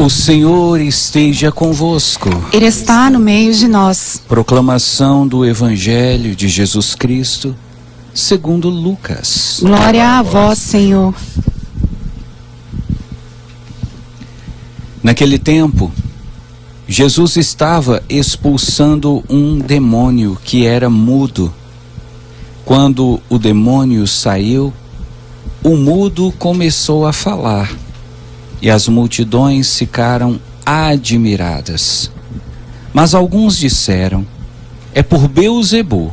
O Senhor esteja convosco. Ele está no meio de nós. Proclamação do Evangelho de Jesus Cristo, segundo Lucas. Glória a vós, Senhor. Naquele tempo, Jesus estava expulsando um demônio que era mudo. Quando o demônio saiu, o mudo começou a falar, e as multidões ficaram admiradas. Mas alguns disseram: é por Beelzebu,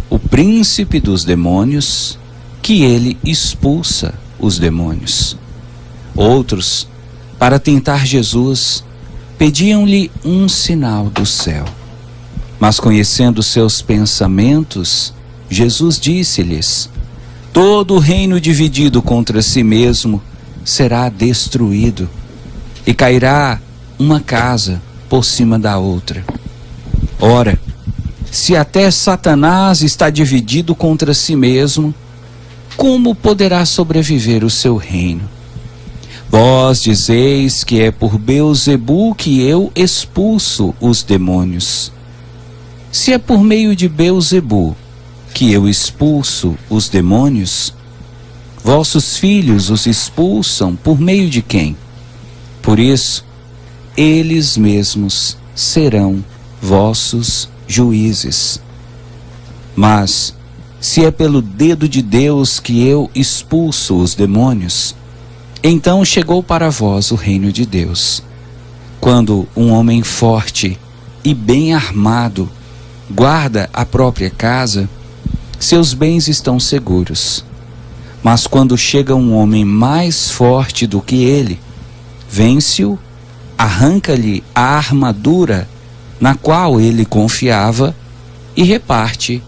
o príncipe dos demônios, que ele expulsa os demônios. Outros, para tentar Jesus, pediam-lhe um sinal do céu. Mas conhecendo seus pensamentos, Jesus disse-lhes: todo reino dividido contra si mesmo será destruído, e cairá uma casa por cima da outra. Ora, se até Satanás está dividido contra si mesmo, como poderá sobreviver o seu reino? Vós dizeis que é por Beelzebu que eu expulso os demônios. Se é por meio de Beelzebu que eu expulso os demônios, vossos filhos os expulsam por meio de quem? Por isso, eles mesmos serão vossos juízes. Mas, se é pelo dedo de Deus que eu expulso os demônios, então chegou para vós o reino de Deus. Quando um homem forte e bem armado guarda a própria casa, seus bens estão seguros. Mas quando chega um homem mais forte do que ele, vence-o, arranca-lhe a armadura na qual ele confiava e reparte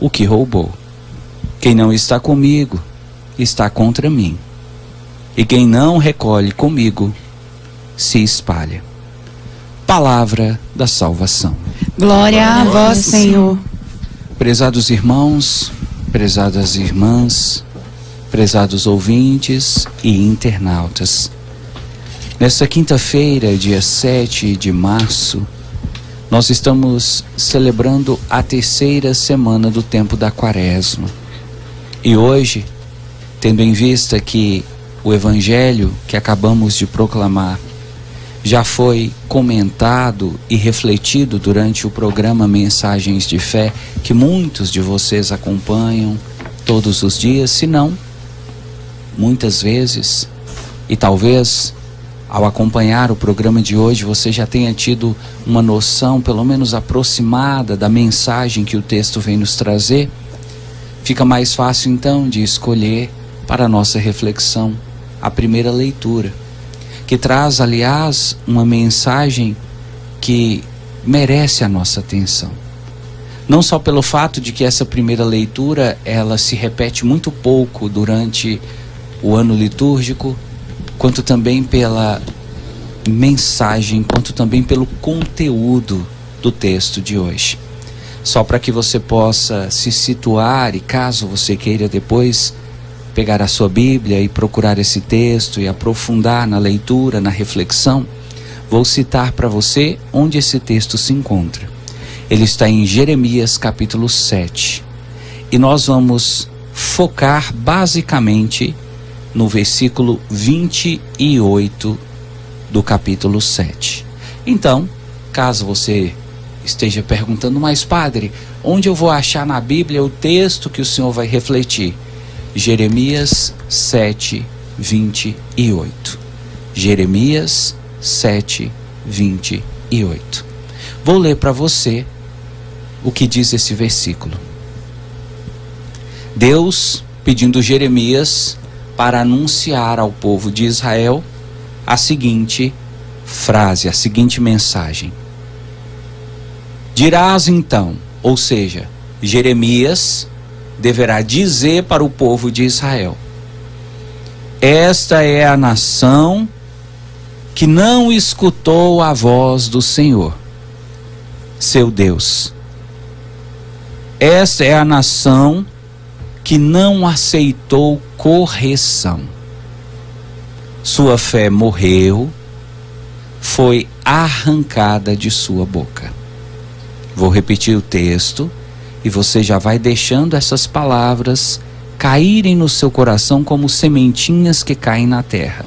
o que roubou. Quem não está comigo, está contra mim. E quem não recolhe comigo, se espalha. Palavra da salvação. Glória a vós, Senhor. Prezados irmãos, prezadas irmãs, prezados ouvintes e internautas, nesta quinta-feira, dia 7 de março, nós estamos celebrando a terceira semana do tempo da Quaresma. E hoje, tendo em vista que o Evangelho que acabamos de proclamar já foi comentado e refletido durante o programa Mensagens de Fé, que muitos de vocês acompanham todos os dias, se não muitas vezes, e talvez ao acompanhar o programa de hoje você já tenha tido uma noção pelo menos aproximada da mensagem que o texto vem nos trazer. Fica mais fácil então de escolher para a nossa reflexão a primeira leitura, que traz, aliás, uma mensagem que merece a nossa atenção. Não só pelo fato de que essa primeira leitura ela se repete muito pouco durante o ano litúrgico, quanto também pela mensagem, quanto também pelo conteúdo do texto de hoje. Só para que você possa se situar, e caso você queira depois pegar a sua Bíblia e procurar esse texto e aprofundar na leitura, na reflexão, vou citar para você onde esse texto se encontra. Ele está em Jeremias capítulo 7. E nós vamos focar basicamente no versículo 28 do capítulo 7. Então, caso você esteja perguntando, mas padre, onde eu vou achar na Bíblia o texto que o senhor vai refletir? Jeremias 7, 28. Jeremias 7, 28. Vou ler para você o que diz esse versículo. Deus pedindo Jeremias para anunciar ao povo de Israel a seguinte frase, a seguinte mensagem. Dirás então, ou seja, Jeremias deverá dizer para o povo de Israel: esta é a nação que não escutou a voz do Senhor, seu Deus. Esta é a nação que não aceitou correção. Sua fé morreu, foi arrancada de sua boca. Vou repetir o texto e você já vai deixando essas palavras caírem no seu coração como sementinhas que caem na terra.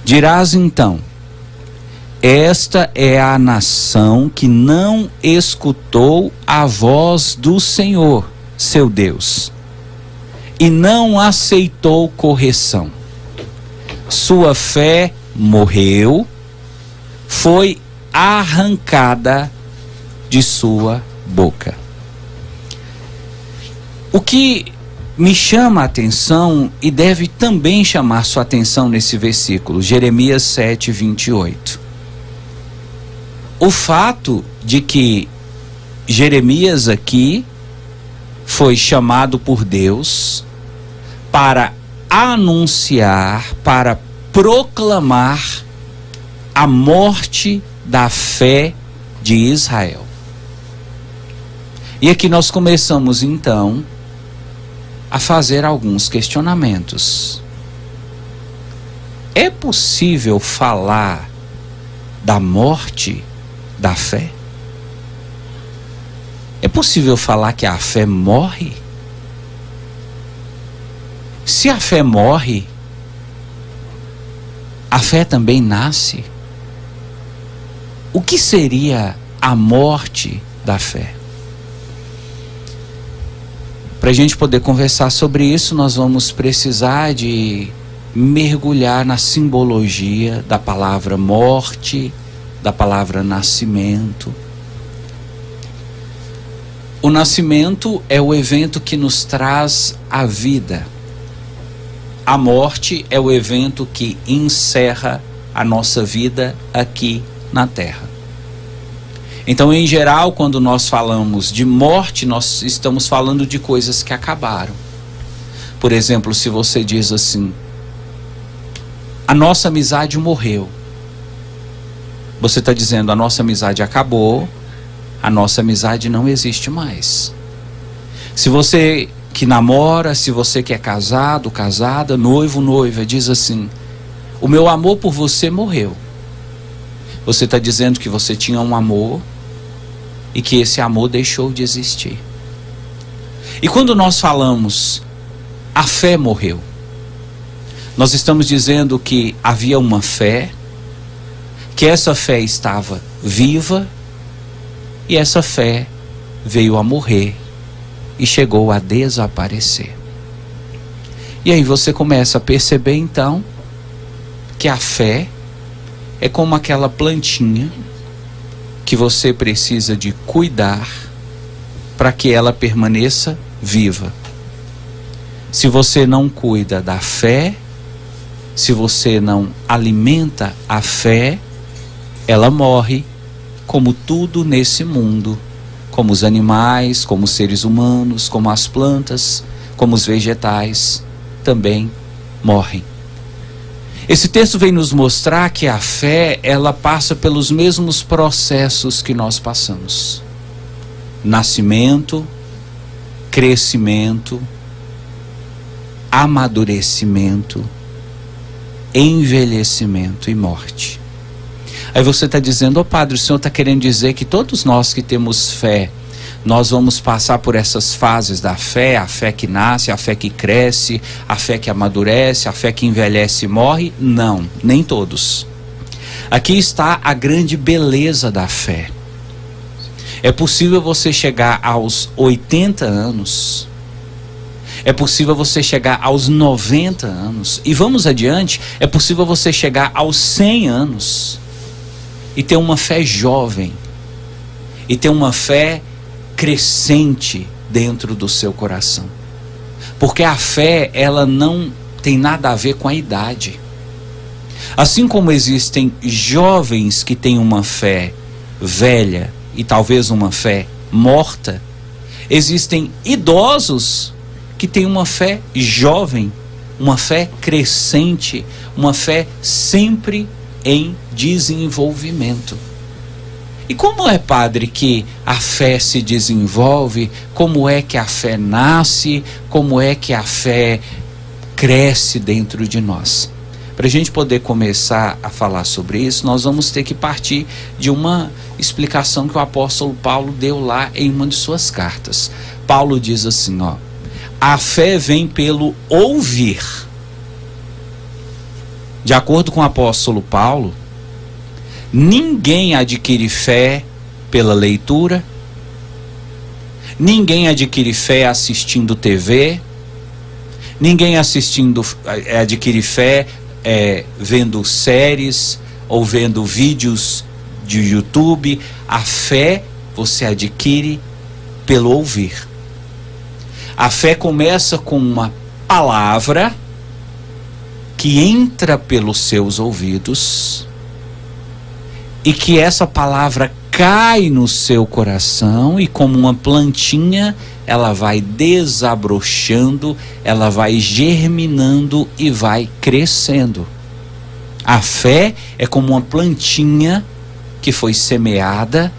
Dirás então: esta é a nação que não escutou a voz do Senhor, seu Deus, e não aceitou correção. Sua fé morreu, foi arrancada de sua boca. O que me chama a atenção e deve também chamar sua atenção nesse versículo, Jeremias 7, 28. O fato de que Jeremias aqui foi chamado por Deus para anunciar, para proclamar a morte da fé de Israel. E aqui nós começamos então a fazer alguns questionamentos. É possível falar da morte da fé? É possível falar que a fé morre? Se a fé morre, a fé também nasce? O que seria a morte da fé? Para a gente poder conversar sobre isso, nós vamos precisar de mergulhar na simbologia da palavra morte, da palavra nascimento. O nascimento é o evento que nos traz a vida. A morte é o evento que encerra a nossa vida aqui na Terra. Então, em geral, quando nós falamos de morte, nós estamos falando de coisas que acabaram. Por exemplo, se você diz assim: a nossa amizade morreu. Você está dizendo: a nossa amizade acabou, a nossa amizade não existe mais. Se você que namora, se você que é casado, casada, noivo, noiva, diz assim: o meu amor por você morreu. Você está dizendo que você tinha um amor e que esse amor deixou de existir. E quando nós falamos a fé morreu, nós estamos dizendo que havia uma fé, que essa fé estava viva e essa fé veio a morrer e chegou a desaparecer. E aí você começa a perceber então que a fé é como aquela plantinha que você precisa de cuidar para que ela permaneça viva. Se você não cuida da fé, se você não alimenta a fé, ela morre, como tudo nesse mundo, como os animais, como os seres humanos, como as plantas, como os vegetais, também morrem. Esse texto vem nos mostrar que a fé, ela passa pelos mesmos processos que nós passamos: nascimento, crescimento, amadurecimento, envelhecimento e morte. Aí você está dizendo: padre, o senhor está querendo dizer que todos nós que temos fé, nós vamos passar por essas fases da fé, a fé que nasce, a fé que cresce, a fé que amadurece, a fé que envelhece e morre? Não, nem todos. Aqui está a grande beleza da fé. É possível você chegar aos 80 anos, é possível você chegar aos 90 anos, e vamos adiante, é possível você chegar aos 100 anos, e ter uma fé jovem, e ter uma fé crescente dentro do seu coração. Porque a fé, ela não tem nada a ver com a idade. Assim como existem jovens que têm uma fé velha e talvez uma fé morta, existem idosos que têm uma fé jovem, uma fé crescente, uma fé sempre em desenvolvimento. E como é, padre, que a fé se desenvolve? Como é que a fé nasce? Como é que a fé cresce dentro de nós? Para a gente poder começar a falar sobre isso, nós vamos ter que partir de uma explicação que o apóstolo Paulo deu lá em uma de suas cartas. Paulo diz assim, ó: a fé vem pelo ouvir. De acordo com o apóstolo Paulo, ninguém adquire fé pela leitura, ninguém adquire fé assistindo TV, ninguém adquire fé vendo séries ou vendo vídeos de YouTube. A fé você adquire pelo ouvir. A fé começa com uma palavra que entra pelos seus ouvidos e que essa palavra cai no seu coração e, como uma plantinha, ela vai desabrochando, ela vai germinando e vai crescendo. A fé é como uma plantinha que foi semeada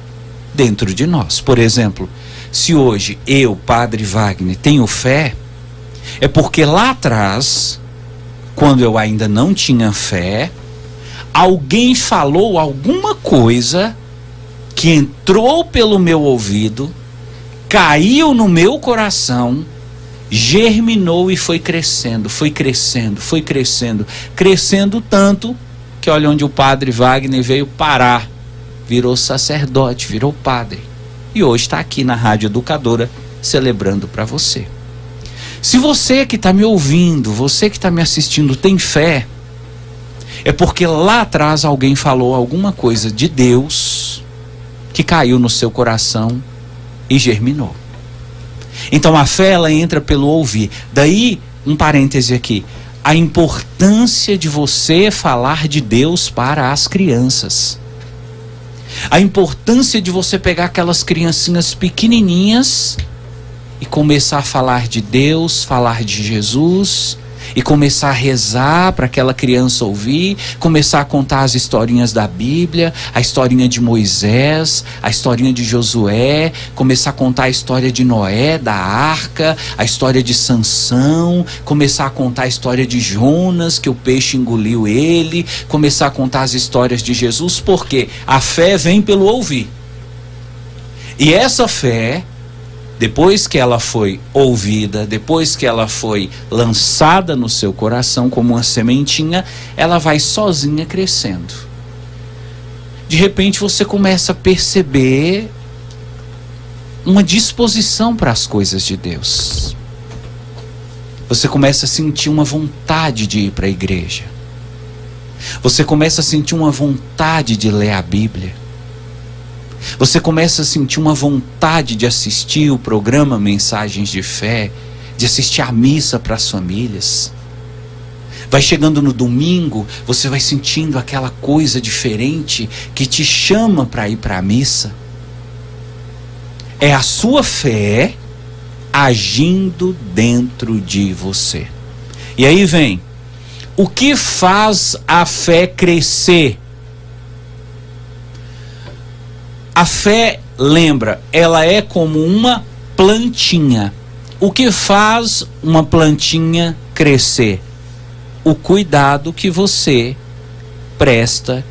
dentro de nós. Por exemplo, se hoje eu, Padre Wagner, tenho fé, é porque lá atrás, quando eu ainda não tinha fé, alguém falou alguma coisa que entrou pelo meu ouvido, caiu no meu coração, germinou e foi crescendo, crescendo tanto que olha onde o Padre Wagner veio parar, virou sacerdote, virou padre, e hoje está aqui na Rádio Educadora celebrando para você. Se você que está me ouvindo, você que está me assistindo tem fé, é porque lá atrás alguém falou alguma coisa de Deus que caiu no seu coração e germinou. Então a fé, ela entra pelo ouvir. Daí, um parêntese aqui, a importância de você falar de Deus para as crianças. A importância de você pegar aquelas criancinhas pequenininhas e começar a falar de Deus, falar de Jesus, e começar a rezar para aquela criança ouvir, começar a contar as historinhas da Bíblia, a historinha de Moisés, a historinha de Josué, começar a contar a história de Noé, da arca, a história de Sansão, começar a contar a história de Jonas, que o peixe engoliu ele, começar a contar as histórias de Jesus, porque a fé vem pelo ouvir. E essa fé, depois que ela foi ouvida, depois que ela foi lançada no seu coração como uma sementinha, ela vai sozinha crescendo. De repente você começa a perceber uma disposição para as coisas de Deus. Você começa a sentir uma vontade de ir para a igreja. Você começa a sentir uma vontade de ler a Bíblia. Você começa a sentir uma vontade de assistir o programa Mensagens de Fé, de assistir a missa para as famílias. Vai chegando no domingo, você vai sentindo aquela coisa diferente que te chama para ir para a missa. É a sua fé agindo dentro de você. E aí vem, o que faz a fé crescer? A fé, lembra, ela é como uma plantinha. O que faz uma plantinha crescer? O cuidado que você presta,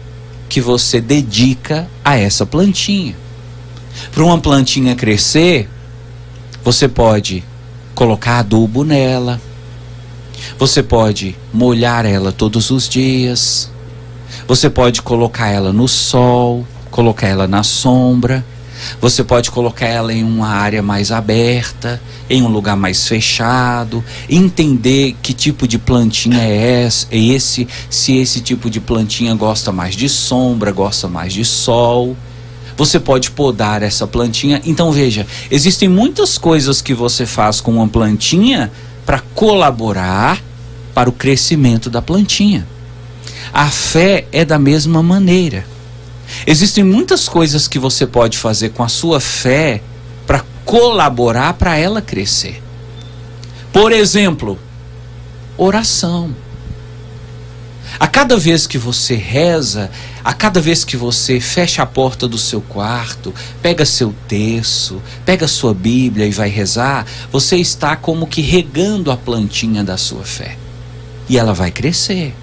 que você dedica a essa plantinha. Para uma plantinha crescer, você pode colocar adubo nela, você pode molhar ela todos os dias, você pode colocar ela no sol, colocar ela na sombra, você pode colocar ela em uma área mais aberta, em um lugar mais fechado, entender que tipo de plantinha é esse, se esse tipo de plantinha gosta mais de sombra, gosta mais de sol. Você pode podar essa plantinha. Então veja, existem muitas coisas que você faz com uma plantinha para colaborar para o crescimento da plantinha. A fé é da mesma maneira. Existem muitas coisas que você pode fazer com a sua fé para colaborar para ela crescer. Por exemplo, oração. A cada vez que você reza, a cada vez que você fecha a porta do seu quarto, pega seu terço, pega sua Bíblia e vai rezar, você está como que regando a plantinha da sua fé. E ela vai crescer.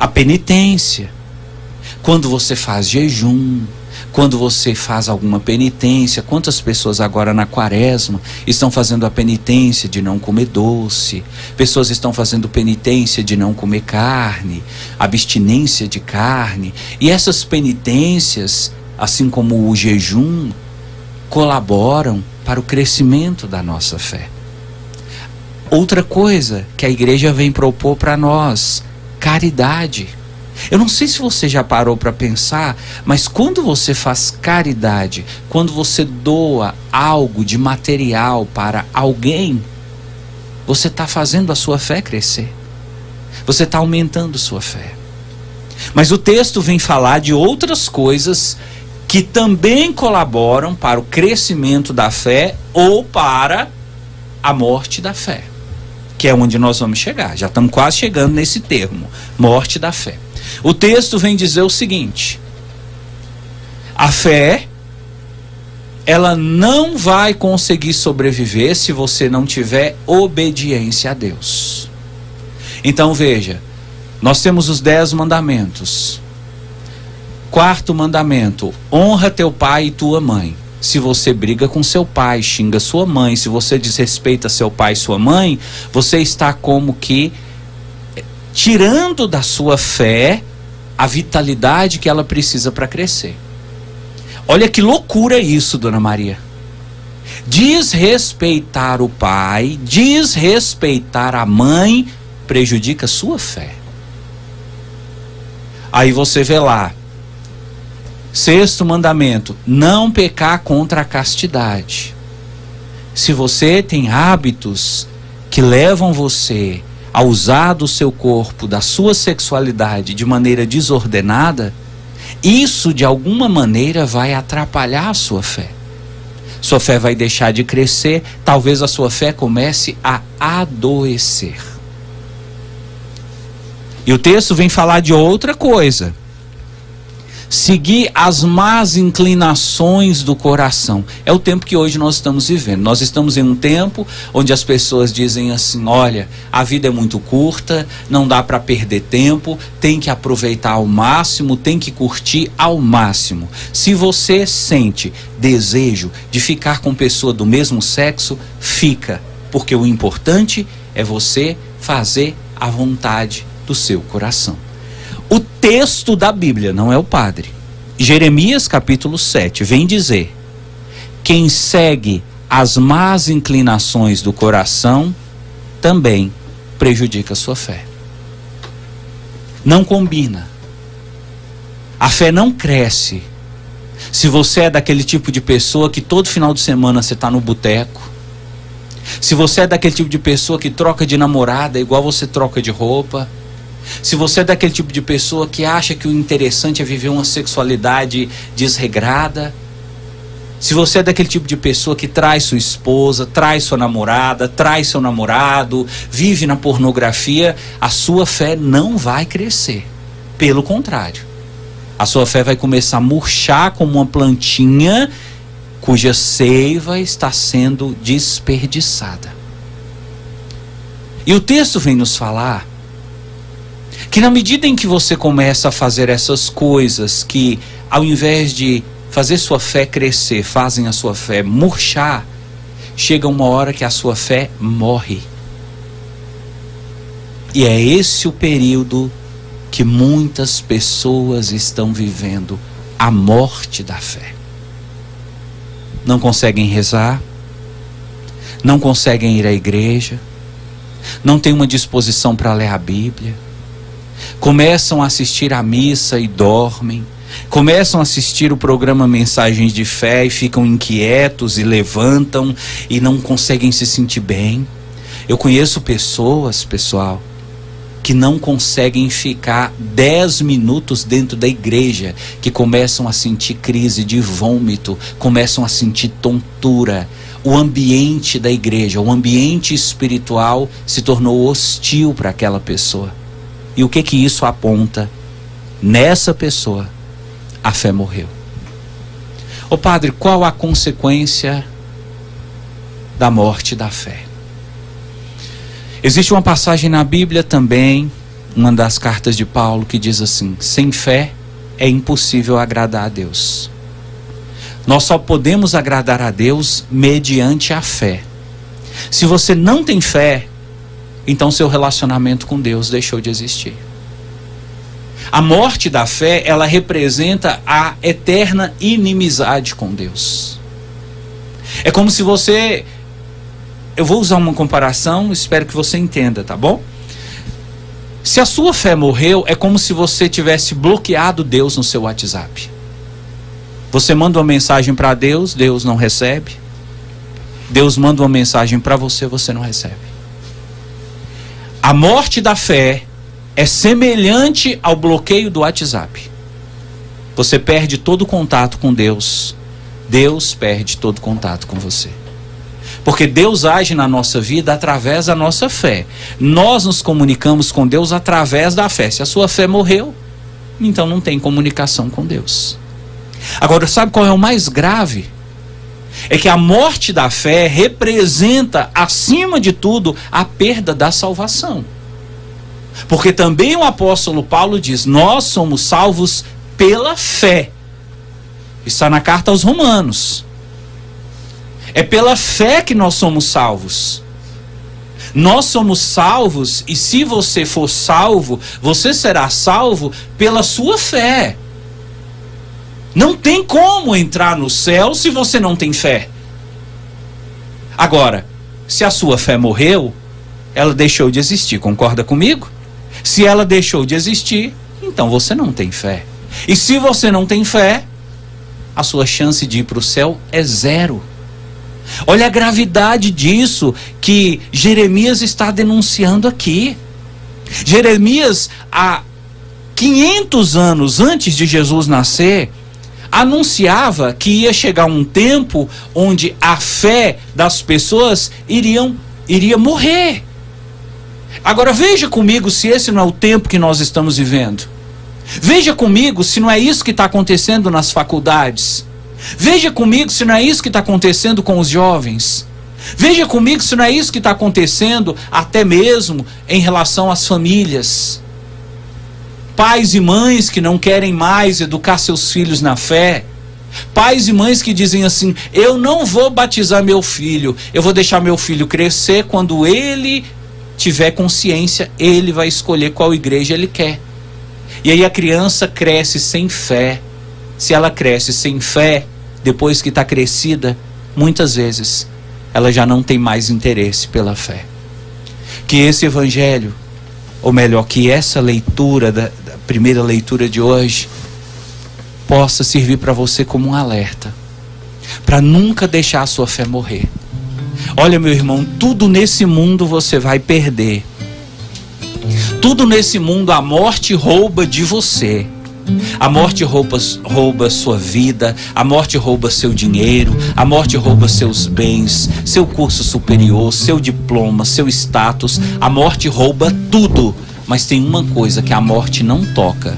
A penitência. Quando você faz jejum, quando você faz alguma penitência. Quantas pessoas agora na quaresma estão fazendo a penitência de não comer doce, pessoas estão fazendo penitência de não comer carne, abstinência de carne, e essas penitências, assim como o jejum, colaboram para o crescimento da nossa fé. Outra coisa que a igreja vem propor para nós: caridade. Eu não sei se você já parou para pensar, mas quando você faz caridade, quando você doa algo de material para alguém, você está fazendo a sua fé crescer. Você está aumentando sua fé. Mas o texto vem falar de outras coisas que também colaboram para o crescimento da fé ou para a morte da fé, que é onde nós vamos chegar. Já estamos quase chegando nesse termo, morte da fé. O texto vem dizer o seguinte: a fé, ela não vai conseguir sobreviver se você não tiver obediência a Deus. Então veja, nós temos os 10 mandamentos. 4º mandamento: honra teu pai e tua mãe. Se você briga com seu pai, xinga sua mãe, se você desrespeita seu pai e sua mãe, você está como que tirando da sua fé a vitalidade que ela precisa para crescer. Olha que loucura isso, Dona Maria. Desrespeitar o pai, desrespeitar a mãe, prejudica a sua fé. Aí você vê lá, 6º mandamento: não pecar contra a castidade. Se você tem hábitos que levam você a usar do seu corpo, da sua sexualidade de maneira desordenada, isso de alguma maneira vai atrapalhar a sua fé. Sua fé vai deixar de crescer, talvez a sua fé comece a adoecer. E o texto vem falar de outra coisa: seguir as más inclinações do coração. É o tempo que hoje nós estamos vivendo. Nós estamos em um tempo onde as pessoas dizem assim: olha, a vida é muito curta, não dá para perder tempo, tem que aproveitar ao máximo, tem que curtir ao máximo. Se você sente desejo de ficar com pessoa do mesmo sexo, fica, porque o importante é você fazer a vontade do seu coração. O texto da Bíblia, não é o padre. Jeremias capítulo 7 vem dizer: quem segue as más inclinações do coração também prejudica a sua fé. Não combina. A fé não cresce se você é daquele tipo de pessoa que todo final de semana você está no boteco. Se você é daquele tipo de pessoa que troca de namorada igual você troca de roupa. Se você é daquele tipo de pessoa que acha que o interessante é viver uma sexualidade desregrada. Se você é daquele tipo de pessoa que trai sua esposa, trai sua namorada, trai seu namorado, vive na pornografia, a sua fé não vai crescer. Pelo contrário, a sua fé vai começar a murchar como uma plantinha cuja seiva está sendo desperdiçada. E o texto vem nos falar que na medida em que você começa a fazer essas coisas que, ao invés de fazer sua fé crescer, fazem a sua fé murchar, chega uma hora que a sua fé morre. E é esse o período que muitas pessoas estão vivendo, a morte da fé. Não conseguem rezar, não conseguem ir à igreja, não têm uma disposição para ler a Bíblia, começam a assistir à missa e dormem, começam a assistir o programa Mensagens de Fé e ficam inquietos e levantam e não conseguem se sentir bem. Eu conheço pessoas, pessoal, que não conseguem ficar 10 minutos dentro da igreja, que começam a sentir crise de vômito, começam a sentir tontura. O ambiente da igreja, o ambiente espiritual se tornou hostil para aquela pessoa. E o que isso aponta? Nessa pessoa, a fé morreu. Ô padre, qual a consequência da morte da fé? Existe uma passagem na Bíblia também, uma das cartas de Paulo que diz assim: sem fé é impossível agradar a Deus. Nós só podemos agradar a Deus mediante a fé. Se você não tem fé, então seu relacionamento com Deus deixou de existir. A morte da fé, ela representa a eterna inimizade com Deus. É como se você... Eu vou usar uma comparação, espero que você entenda, tá bom? Se a sua fé morreu, é como se você tivesse bloqueado Deus no seu WhatsApp. Você manda uma mensagem para Deus, Deus não recebe. Deus manda uma mensagem para você, você não recebe. A morte da fé é semelhante ao bloqueio do WhatsApp. Você perde todo o contato com Deus. Deus perde todo o contato com você. Porque Deus age na nossa vida através da nossa fé. Nós nos comunicamos com Deus através da fé. Se a sua fé morreu, então não tem comunicação com Deus. Agora, sabe qual é o mais grave? É que a morte da fé representa, acima de tudo, a perda da salvação. Porque também o apóstolo Paulo diz: nós somos salvos pela fé. Está na carta aos Romanos. É pela fé que nós somos salvos. Nós somos salvos, e se você for salvo, você será salvo pela sua fé. Não tem como entrar no céu se você não tem fé. Agora, se a sua fé morreu, ela deixou de existir, concorda comigo? Se ela deixou de existir, então você não tem fé. E se você não tem fé, a sua chance de ir para o céu é zero. Olha a gravidade disso que Jeremias está denunciando aqui. Jeremias, há 500 anos antes de Jesus nascer, anunciava que ia chegar um tempo onde a fé das pessoas iria morrer. Agora veja comigo se esse não é o tempo que nós estamos vivendo. Veja comigo se não é isso que está acontecendo nas faculdades. Veja comigo se não é isso que está acontecendo com os jovens. Veja comigo se não é isso que está acontecendo até mesmo em relação às famílias. Pais e mães que não querem mais educar seus filhos na fé. Pais e mães que dizem assim: eu não vou batizar meu filho, eu vou deixar meu filho crescer, quando ele tiver consciência, ele vai escolher qual igreja ele quer. E aí a criança cresce sem fé. Se ela cresce sem fé, depois que está crescida, muitas vezes ela já não tem mais interesse pela fé. Que esse evangelho, ou melhor, que essa leitura, da primeira leitura de hoje, possa servir para você como um alerta, para nunca deixar a sua fé morrer. Olha, meu irmão, tudo nesse mundo você vai perder. Tudo nesse mundo a morte rouba de você. A morte rouba sua vida, a morte rouba seu dinheiro, a morte rouba seus bens, seu curso superior, seu diploma, seu status. A morte rouba tudo, mas tem uma coisa que a morte não toca: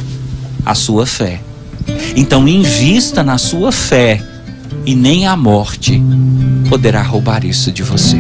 a sua fé. Então invista na sua fé, e nem a morte poderá roubar isso de você.